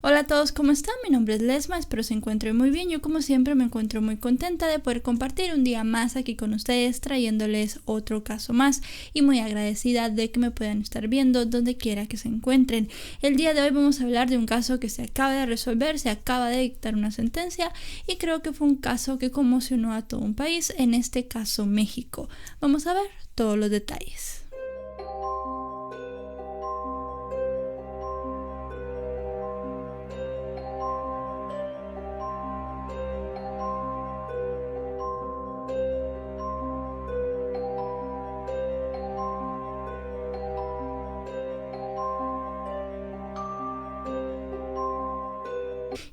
Hola a todos, ¿cómo están? Mi nombre es Lesma, espero se encuentren muy bien. Yo como siempre me encuentro muy contenta de poder compartir un día más aquí con ustedes, trayéndoles otro caso más y muy agradecida de que me puedan estar viendo donde quiera que se encuentren. El día de hoy vamos a hablar de un caso que se acaba de resolver, se acaba de dictar una sentencia y creo que fue un caso que conmocionó a todo un país, en este caso México. Vamos a ver todos los detalles.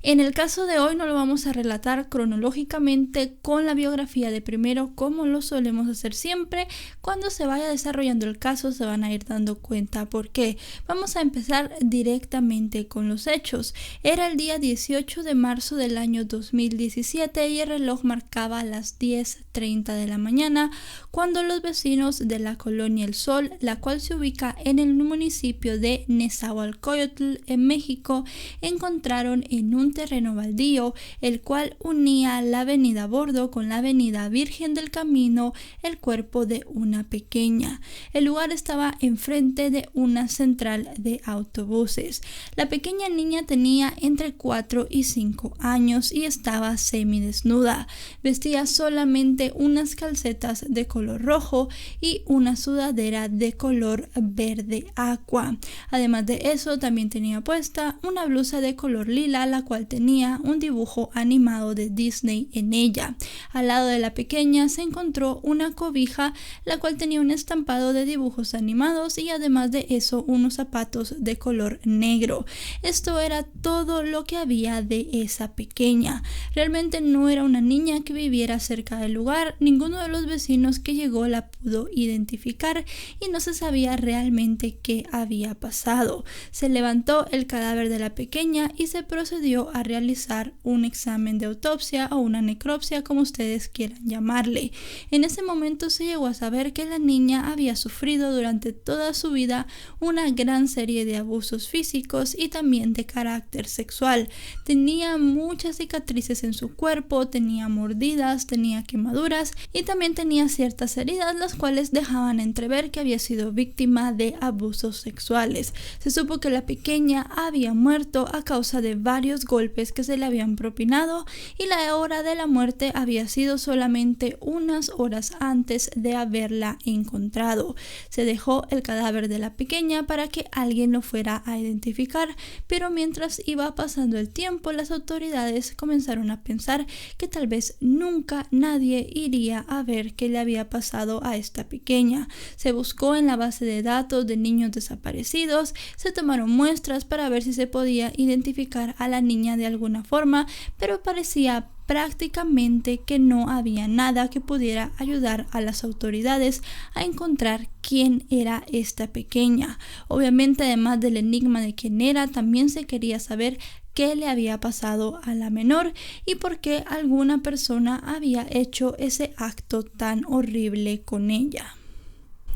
En el caso de hoy no lo vamos a relatar cronológicamente con la biografía de primero, como lo solemos hacer siempre. Cuando se vaya desarrollando el caso se van a ir dando cuenta por qué. Vamos a empezar directamente con los hechos. Era el día 18 de marzo del año 2017 y el reloj marcaba las 10:30 de la mañana cuando los vecinos de la colonia El Sol, la cual se ubica en el municipio de Nezahualcóyotl, en México, encontraron en un terreno baldío, el cual unía la avenida Bordo con la avenida Virgen del Camino, el cuerpo de una pequeña. El lugar estaba enfrente de una central de autobuses. La pequeña niña tenía entre 4 y 5 años y estaba semidesnuda. Vestía solamente unas calcetas de color rojo y una sudadera de color verde agua. Además de eso, también tenía puesta una blusa de color lila, la cual tenía un dibujo animado de Disney en ella. Al lado de la pequeña se encontró una cobija, la cual tenía un estampado de dibujos animados y además de eso unos zapatos de color negro. Esto era todo lo que había de esa pequeña. Realmente no era una niña que viviera cerca del lugar, ninguno de los vecinos que llegó la pudo identificar y no se sabía realmente qué había pasado. Se levantó el cadáver de la pequeña y se procedió a realizar un examen de autopsia o una necropsia, como ustedes quieran llamarle. En ese momento se llegó a saber que la niña había sufrido durante toda su vida una gran serie de abusos físicos y también de carácter sexual. Tenía muchas cicatrices en su cuerpo, tenía mordidas, tenía quemaduras y también tenía ciertas heridas, las cuales dejaban entrever que había sido víctima de abusos sexuales. Se supo que la pequeña había muerto a causa de varios golpes que se le habían propinado y la hora de la muerte había sido solamente unas horas antes de haberla encontrado. Se dejó el cadáver de la pequeña para que alguien lo fuera a identificar, pero mientras iba pasando el tiempo, las autoridades comenzaron a pensar que tal vez nunca nadie iría a ver qué le había pasado a esta pequeña. Se buscó en la base de datos de niños desaparecidos, se tomaron muestras para ver si se podía identificar a la niña de alguna forma, pero parecía prácticamente que no había nada que pudiera ayudar a las autoridades a encontrar quién era esta pequeña. Obviamente, además del enigma de quién era, también se quería saber qué le había pasado a la menor y por qué alguna persona había hecho ese acto tan horrible con ella.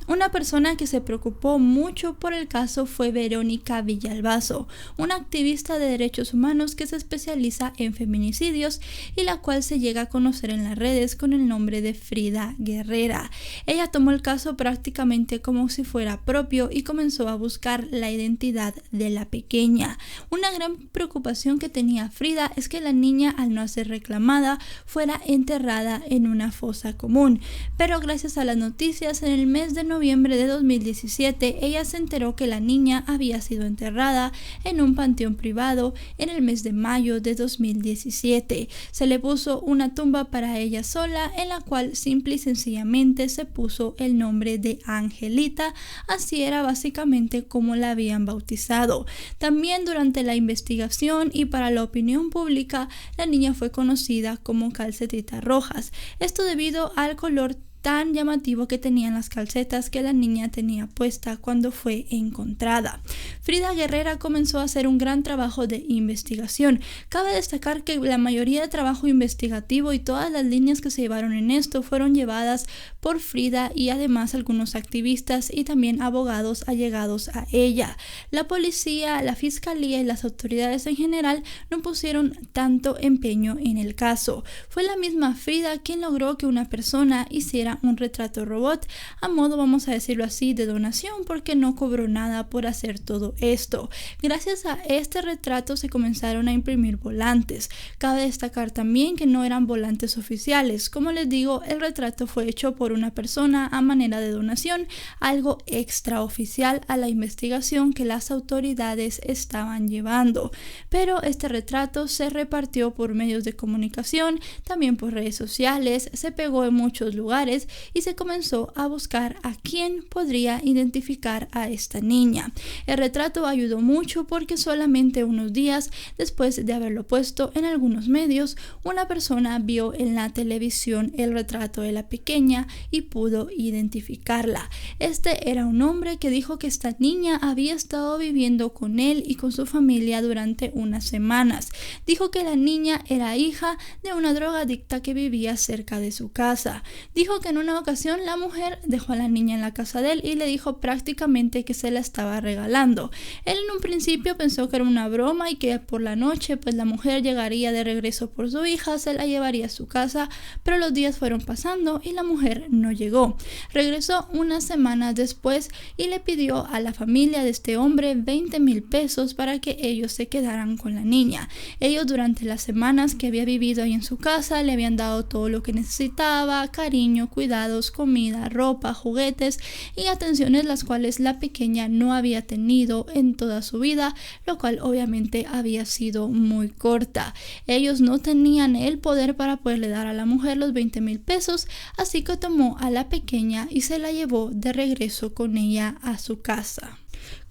Una persona que se preocupó mucho por el caso fue Verónica Villalbazo, una activista de derechos humanos que se especializa en feminicidios y la cual se llega a conocer en las redes con el nombre de Frida Guerrera. Ella tomó el caso prácticamente como si fuera propio y comenzó a buscar la identidad de la pequeña. Una gran preocupación que tenía Frida es que la niña, al no ser reclamada, fuera enterrada en una fosa común, pero gracias a las noticias, en el mes de noviembre de 2017, ella se enteró que la niña había sido enterrada en un panteón privado en el mes de mayo de 2017. Se le puso una tumba para ella sola, en la cual simple y sencillamente se puso el nombre de Angelita. Así era básicamente como la habían bautizado. También durante la investigación y para la opinión pública, la niña fue conocida como Calcetitas Rojas. Esto debido al color tan llamativo que tenían las calcetas que la niña tenía puesta cuando fue encontrada. Frida Guerrera comenzó a hacer un gran trabajo de investigación. Cabe destacar que la mayoría de trabajo investigativo y todas las líneas que se llevaron en esto fueron llevadas por Frida y además algunos activistas y también abogados allegados a ella. La policía, la fiscalía y las autoridades en general no pusieron tanto empeño en el caso. Fue la misma Frida quien logró que una persona hiciera un retrato robot a modo, vamos a decirlo así, de donación, porque no cobró nada por hacer todo esto. Gracias a este retrato se comenzaron a imprimir volantes. Cabe destacar también que no eran volantes oficiales. Como les digo, el retrato fue hecho por una persona a manera de donación, algo extraoficial a la investigación que las autoridades estaban llevando. Pero este retrato se repartió por medios de comunicación, también por redes sociales, se pegó en muchos lugares y se comenzó a buscar a quién podría identificar a esta niña. El retrato ayudó mucho porque solamente unos días después de haberlo puesto en algunos medios, una persona vio en la televisión el retrato de la pequeña y pudo identificarla. Este era un hombre que dijo que esta niña había estado viviendo con él y con su familia durante unas semanas. Dijo que la niña era hija de una drogadicta que vivía cerca de su casa. Dijo que en una ocasión la mujer dejó a la niña en la casa de él y le dijo prácticamente que se la estaba regalando. Él en un principio pensó que era una broma y que por la noche pues la mujer llegaría de regreso por su hija, se la llevaría a su casa, pero los días fueron pasando y la mujer no llegó. Regresó unas semanas después y le pidió a la familia de este hombre 20,000 pesos para que ellos se quedaran con la niña. Ellos durante las semanas que había vivido ahí en su casa le habían dado todo lo que necesitaba: cariño, cuidados, comida, ropa, juguetes y atenciones, las cuales la pequeña no había tenido en toda su vida, lo cual obviamente había sido muy corta. Ellos no tenían el poder para poderle dar a la mujer los 20,000 pesos, así que tomó a la pequeña y se la llevó de regreso con ella a su casa.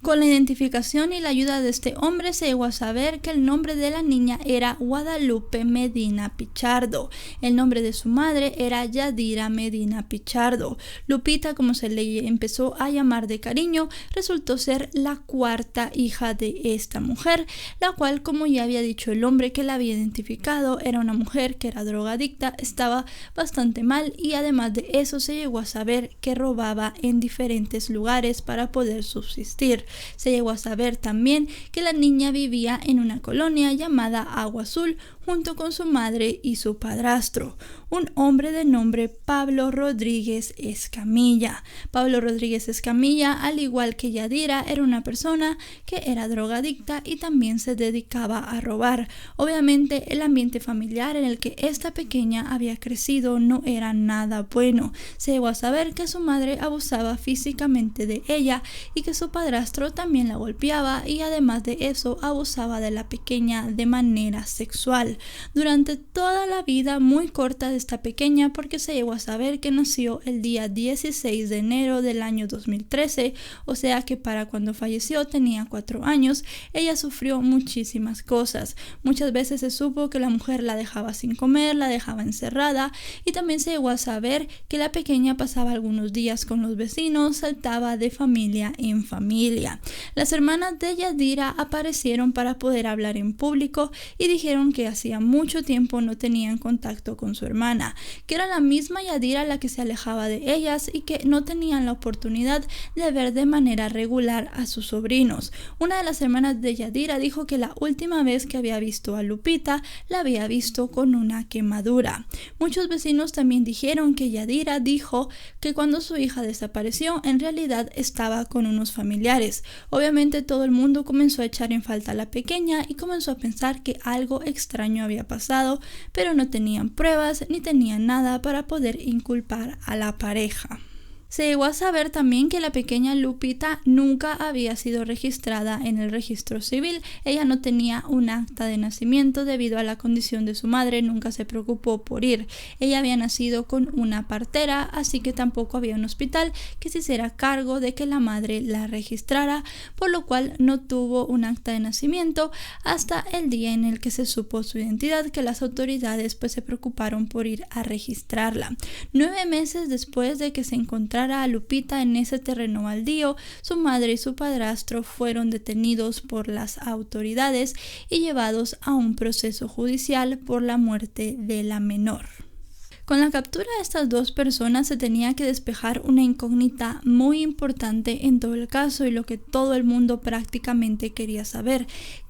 Con la identificación y la ayuda de este hombre se llegó a saber que el nombre de la niña era Guadalupe Medina Pichardo. El nombre de su madre era Yadira Medina Pichardo. Lupita, como se le empezó a llamar de cariño, resultó ser la cuarta hija de esta mujer, la cual, como ya había dicho el hombre que la había identificado, era una mujer que era drogadicta, estaba bastante mal y además de eso se llegó a saber que robaba en diferentes lugares para poder subsistir. Se llegó a saber también que la niña vivía en una colonia llamada Agua Azul junto con su madre y su padrastro, un hombre de nombre Pablo Rodríguez Escamilla. Pablo Rodríguez Escamilla, al igual que Yadira, era una persona que era drogadicta y también se dedicaba a robar. Obviamente el ambiente familiar en el que esta pequeña había crecido no era nada bueno. Se llegó a saber que su madre abusaba físicamente de ella y que su padrastro también la golpeaba y además de eso abusaba de la pequeña de manera sexual. Durante toda la vida muy corta de esta pequeña, porque se llegó a saber que nació el día 16 de enero del año 2013, o sea que para cuando falleció tenía 4 años, ella sufrió muchísimas cosas. Muchas veces se supo que la mujer la dejaba sin comer, la dejaba encerrada y también se llegó a saber que la pequeña pasaba algunos días con los vecinos, saltaba de familia en familia. Las hermanas de Yadira aparecieron para poder hablar en público y dijeron que hacía mucho tiempo no tenían contacto con su hermana, que era la misma Yadira la que se alejaba de ellas y que no tenían la oportunidad de ver de manera regular a sus sobrinos. Una de las hermanas de Yadira dijo que la última vez que había visto a Lupita la había visto con una quemadura. Muchos vecinos también dijeron que Yadira dijo que cuando su hija desapareció en realidad estaba con unos familiares. Obviamente todo el mundo comenzó a echar en falta a la pequeña y comenzó a pensar que algo extraño había pasado, pero no tenían pruebas ni tenían nada para poder inculpar a la pareja. Se llegó a saber también que la pequeña Lupita nunca había sido registrada en el registro civil. Ella no tenía un acta de nacimiento debido a la condición de su madre, nunca se preocupó por ir. Ella había nacido con una partera, así que tampoco había un hospital que se hiciera cargo de que la madre la registrara, por lo cual no tuvo un acta de nacimiento hasta el día en el que se supo su identidad, que las autoridades pues se preocuparon por ir a registrarla. 9 meses después de que se encontrara a Lupita en ese terreno baldío, su madre y su padrastro fueron detenidos por las autoridades y llevados a un proceso judicial por la muerte de la menor. Con la captura de estas dos personas se tenía que despejar una incógnita muy importante en todo el caso y lo que todo el mundo prácticamente quería saber.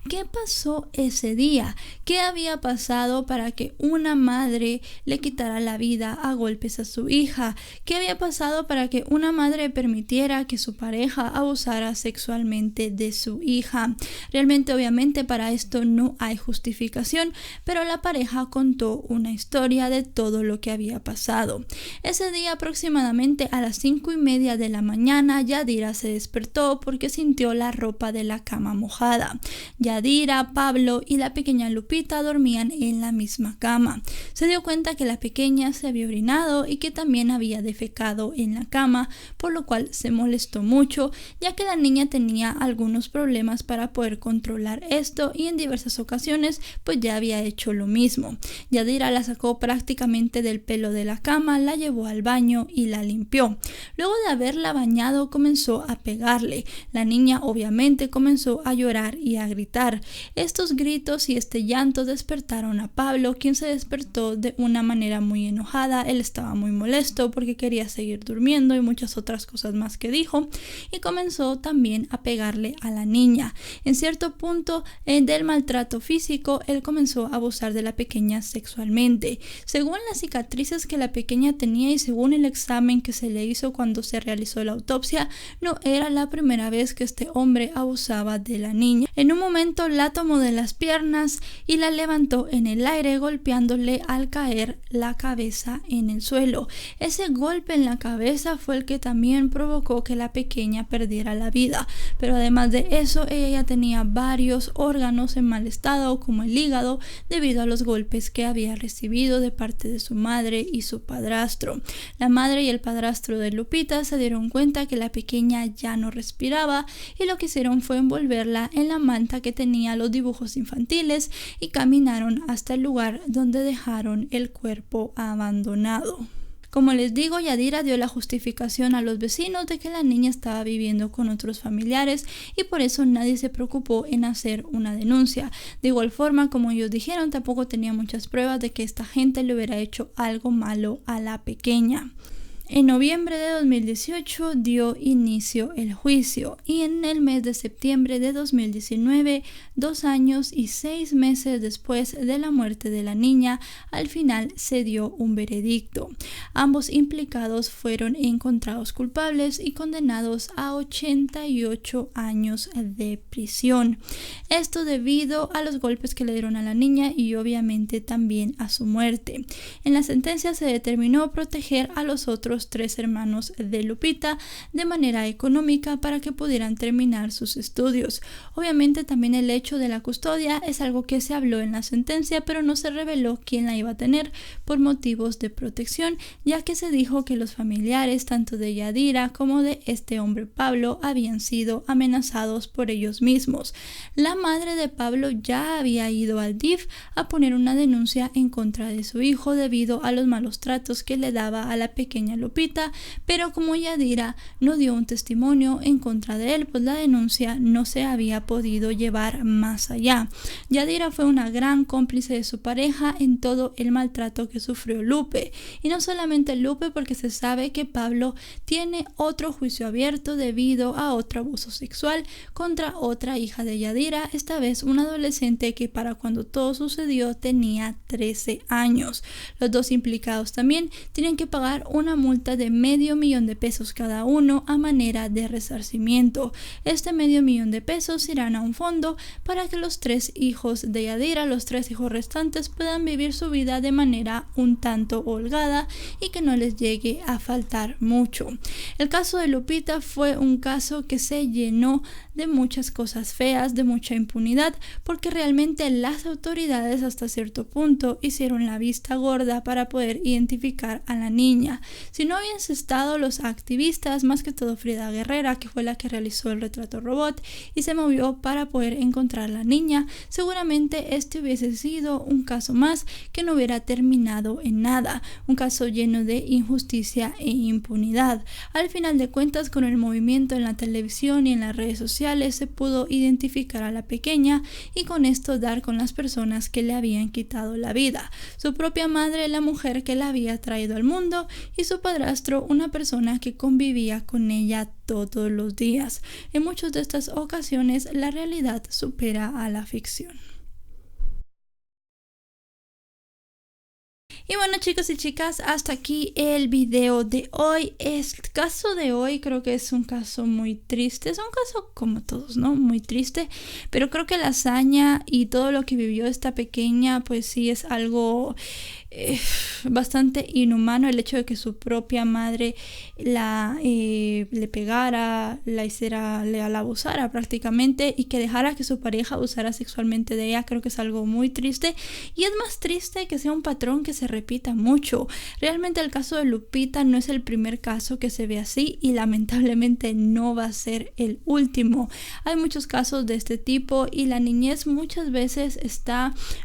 ¿Qué pasó ese día? ¿Qué había pasado para que una madre le quitara la vida a golpes a su hija? ¿Qué había pasado para que una madre permitiera que su pareja abusara sexualmente de su hija? Realmente, obviamente, para esto no hay justificación, pero la pareja contó una historia de todo lo que había pasado. Ese día, aproximadamente a las 5:30 de la mañana, Yadira se despertó porque sintió la ropa de la cama mojada. Yadira, Pablo y la pequeña Lupita dormían en la misma cama. Se dio cuenta que la pequeña se había orinado y que también había defecado en la cama, por lo cual se molestó mucho, ya que la niña tenía algunos problemas para poder controlar esto y en diversas ocasiones pues ya había hecho lo mismo. Yadira la sacó prácticamente del pelo de la cama, la llevó al baño y la limpió. Luego de haberla bañado comenzó a pegarle. La niña obviamente comenzó a llorar y a gritar. Estos gritos y este llanto despertaron a Pablo, quien se despertó de una manera muy enojada. Él estaba muy molesto porque quería seguir durmiendo y muchas otras cosas más que dijo, y comenzó también a pegarle a la niña. En cierto punto del maltrato físico, él comenzó a abusar de la pequeña sexualmente. Según las cicatrices que la pequeña tenía y según el examen que se le hizo cuando se realizó la autopsia, no era la primera vez que este hombre abusaba de la niña. En un momento la tomó de las piernas y la levantó en el aire, golpeándole al caer la cabeza en el suelo. Ese golpe en la cabeza fue el que también provocó que la pequeña perdiera la vida, pero además de eso ella ya tenía varios órganos en mal estado, como el hígado, debido a los golpes que había recibido de parte de su madre y su padrastro. La madre y el padrastro de Lupita se dieron cuenta que la pequeña ya no respiraba y lo que hicieron fue envolverla en la manta que tenía los dibujos infantiles y caminaron hasta el lugar donde dejaron el cuerpo abandonado. Como les digo, Yadira dio la justificación a los vecinos de que la niña estaba viviendo con otros familiares y por eso nadie se preocupó en hacer una denuncia. De igual forma, como ellos dijeron, tampoco tenía muchas pruebas de que esta gente le hubiera hecho algo malo a la pequeña. En noviembre de 2018 dio inicio el juicio y en el mes de septiembre de 2019, 2 años y 6 meses después de la muerte de la niña, al final se dio un veredicto. Ambos implicados fueron encontrados culpables y condenados a 88 años de prisión. Esto debido a los golpes que le dieron a la niña y obviamente también a su muerte. En la sentencia se determinó proteger a los otros 3 hermanos de Lupita de manera económica para que pudieran terminar sus estudios. Obviamente también el hecho de la custodia es algo que se habló en la sentencia, pero no se reveló quién la iba a tener por motivos de protección, ya que se dijo que los familiares tanto de Yadira como de este hombre Pablo habían sido amenazados por ellos mismos. La madre de Pablo ya había ido al DIF a poner una denuncia en contra de su hijo debido a los malos tratos que le daba a la pequeña Lupita, pero como Yadira no dio un testimonio en contra de él, pues la denuncia no se había podido llevar más allá. Yadira fue una gran cómplice de su pareja en todo el maltrato que sufrió Lupe, y no solamente Lupe, porque se sabe que Pablo tiene otro juicio abierto debido a otro abuso sexual contra otra hija de Yadira, esta vez una adolescente que para cuando todo sucedió tenía 13 años. Los dos implicados también tienen que pagar una multa multa de $500,000 cada uno a manera de resarcimiento. Este $500,000 irán a un fondo para que los 3 hijos de Yadira, los 3 hijos restantes, puedan vivir su vida de manera un tanto holgada y que no les llegue a faltar mucho. El caso de Lupita fue un caso que se llenó de muchas cosas feas, de mucha impunidad, porque realmente las autoridades hasta cierto punto hicieron la vista gorda para poder identificar a la niña. Si no hubiesen estado los activistas, más que todo Frida Guerrera, que fue la que realizó el retrato robot y se movió para poder encontrar a la niña, seguramente este hubiese sido un caso más que no hubiera terminado en nada, un caso lleno de injusticia e impunidad. Al final de cuentas, con el movimiento en la televisión y en las redes sociales se pudo identificar a la pequeña y con esto dar con las personas que le habían quitado la vida. Su propia madre, la mujer que la había traído al mundo, y su padrastro, una persona que convivía con ella todos los días. En muchas de estas ocasiones la realidad supera a la ficción. Y bueno, chicos y chicas, hasta aquí el video de hoy. El caso de hoy creo que es un caso muy triste. Es un caso como todos, ¿no? Muy triste. Pero creo que la hazaña y todo lo que vivió esta pequeña, pues sí es algo bastante inhumano. El hecho de que su propia madre le pegara, la abusara prácticamente, y que dejara que su pareja abusara sexualmente de ella, creo que es algo muy triste. Y es más triste que sea un patrón que se repita mucho. Realmente el caso de Lupita no es el primer caso que se ve así y lamentablemente no va a ser el último. Hay muchos casos de este tipo y la niñez muchas veces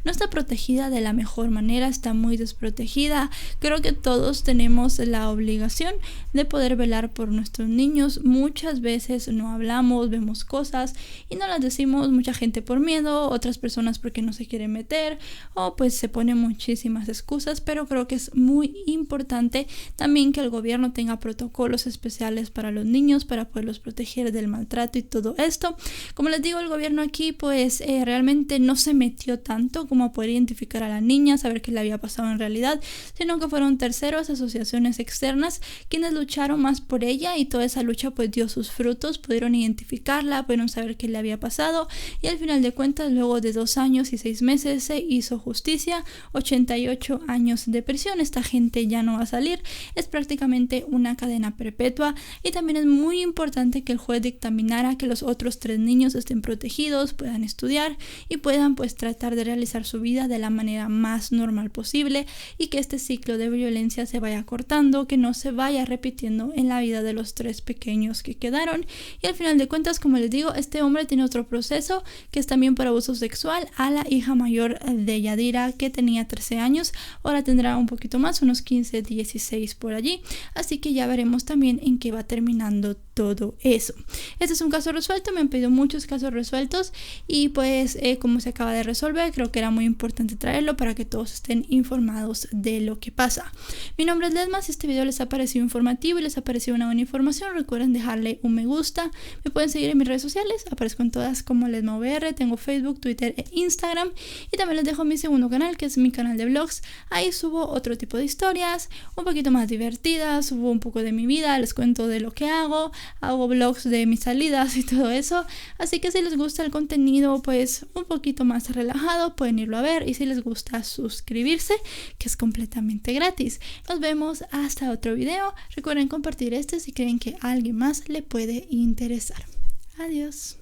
no está protegida de la mejor manera, está muy desprotegida. Creo que todos tenemos la obligación de poder velar por nuestros niños. Muchas veces no hablamos, vemos cosas y no las decimos, mucha gente por miedo, otras personas porque no se quieren meter, o pues se ponen muchísimas excusas, pero creo que es muy importante también que el gobierno tenga protocolos especiales para los niños para poderlos proteger del maltrato y todo esto. Como les digo, el gobierno aquí pues realmente no se metió tanto como a poder identificar a la niña, saber qué le había pasado en realidad, sino que fueron terceros, asociaciones externas, quienes lucharon más por ella, y toda esa lucha pues dio sus frutos. Pudieron identificarla, pudieron saber qué le había pasado, y al final de cuentas, luego de 2 años y 6 meses se hizo justicia. 88 años de prisión, esta gente ya no va a salir, es prácticamente una cadena perpetua. Y también es muy importante que el juez dictaminara que los otros 3 niños estén protegidos, puedan estudiar y puedan pues tratar de realizar su vida de la manera más normal posible, y que este ciclo de violencia se vaya cortando, que no se vaya repitiendo en la vida de los 3 pequeños que quedaron. Y al final de cuentas, como les digo, este hombre tiene otro proceso que es también por abuso sexual a la hija mayor de Yadira, que tenía 13 años, ahora tendrá un poquito más, unos 15, 16 por allí, así que ya veremos también en qué va terminando todo eso. Este es un caso resuelto, me han pedido muchos casos resueltos y pues como se acaba de resolver, creo que era muy importante traerlo para que todos estén informados de lo que pasa. Mi nombre es Ledma. Si este video les ha parecido informativo y les ha parecido una buena información, recuerden dejarle un me gusta. Me pueden seguir en mis redes sociales, aparezco en todas como LedmaVR, tengo Facebook, Twitter e Instagram, y también les dejo mi segundo canal, que es mi canal de vlogs. Ahí subo otro tipo de historias, un poquito más divertidas, subo un poco de mi vida, les cuento de lo que hago vlogs de mis salidas y todo eso. Así que si les gusta el contenido pues un poquito más relajado, pueden irlo a ver, y si les gusta suscribirse, que es completamente gratis. Nos vemos hasta otro video. Recuerden compartir este si creen que a alguien más le puede interesar. Adiós.